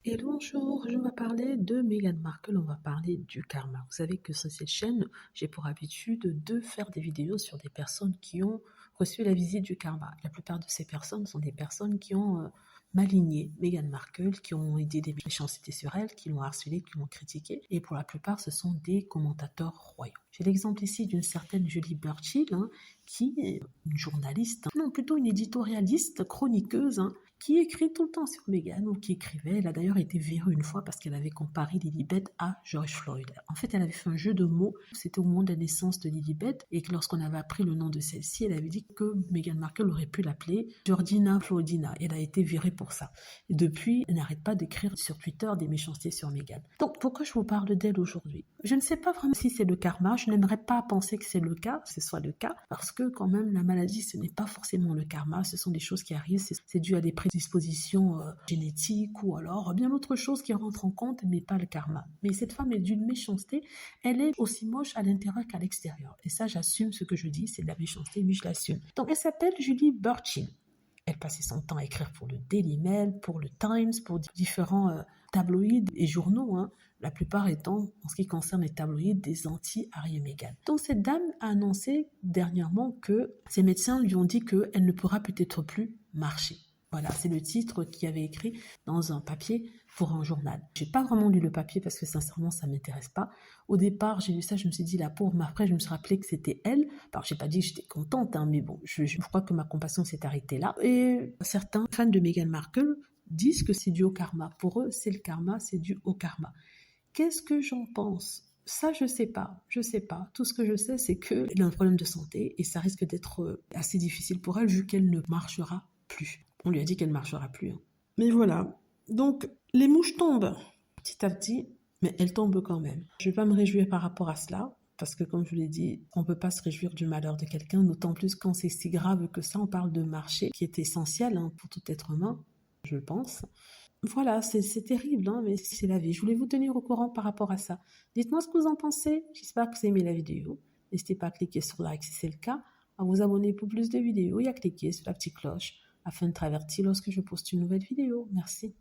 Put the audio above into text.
Et bonjour, je vais parler de Meghan Markle, on va parler du karma. Vous savez que sur cette chaîne, j'ai pour habitude de faire des vidéos sur des personnes qui ont reçu la visite du karma. La plupart de ces personnes sont des personnes qui ont maligné Meghan Markle, qui ont dit des méchancetés sur elle, qui l'ont harcelée, qui l'ont critiquée. Et pour la plupart, ce sont des commentateurs royaux. J'ai l'exemple ici d'une certaine Julie Burchill, qui est une journaliste, non plutôt une éditorialiste, chroniqueuse, qui écrit tout le temps sur Meghan ou qui écrivait. Elle a d'ailleurs été virée une fois parce qu'elle avait comparé Lilibet à George Floyd. En fait, elle avait fait un jeu de mots. C'était au moment de la naissance de Lilibet et que lorsqu'on avait appris le nom de celle-ci, elle avait dit que Meghan Markle aurait pu l'appeler Georgina Floydina. Elle a été virée pour ça. Et depuis, elle n'arrête pas d'écrire sur Twitter des méchancetés sur Meghan. Donc, pourquoi je vous parle d'elle aujourd'hui? Je ne sais pas vraiment si c'est le karma. Je n'aimerais pas penser que c'est le cas, que ce soit le cas, parce que quand même, la maladie, ce n'est pas forcément le karma. Ce sont des choses qui arrivent. C'est dû à des prédispositions génétiques ou alors bien autre chose qui rentre en compte, mais pas le karma. Mais cette femme est d'une méchanceté. Elle est aussi moche à l'intérieur qu'à l'extérieur. Et ça, j'assume ce que je dis, c'est de la méchanceté, oui, je l'assume. Donc, elle s'appelle Julie Burchill. Elle passait son temps à écrire pour le Daily Mail, pour le Times, pour différents tabloïds et journaux, la plupart étant, en ce qui concerne les tabloïds, des anti-Harry et Meghan. Donc cette dame a annoncé dernièrement que ses médecins lui ont dit qu'elle ne pourra peut-être plus marcher. Voilà, c'est le titre qu'il avait écrit dans un papier pour un journal. J'ai pas vraiment lu le papier parce que sincèrement ça m'intéresse pas. Au départ, j'ai lu ça, je me suis dit la pauvre, mais après je me suis rappelé que c'était elle. Alors j'ai pas dit que j'étais contente, mais bon, je crois que ma compassion s'est arrêtée là. Et certains fans de Meghan Markle disent que c'est dû au karma. Pour eux, c'est le karma, c'est dû au karma. Qu'est-ce que j'en pense? Ça, je sais pas. Tout ce que je sais, c'est qu'elle a un problème de santé et ça risque d'être assez difficile pour elle vu qu'elle ne marchera plus. On lui a dit qu'elle ne marchera plus. Mais voilà. Donc, les mouches tombent petit à petit, mais elles tombent quand même. Je ne vais pas me réjouir par rapport à cela, parce que comme je l'ai dit, on ne peut pas se réjouir du malheur de quelqu'un, d'autant plus quand c'est si grave que ça. On parle de marché qui est essentiel pour tout être humain, je pense. Voilà, c'est terrible, mais c'est la vie. Je voulais vous tenir au courant par rapport à ça. Dites-moi ce que vous en pensez. J'espère que vous avez aimé la vidéo. N'hésitez pas à cliquer sur like si c'est le cas, à vous abonner pour plus de vidéos et à cliquer sur la petite cloche afin de être averti lorsque je poste une nouvelle vidéo. Merci.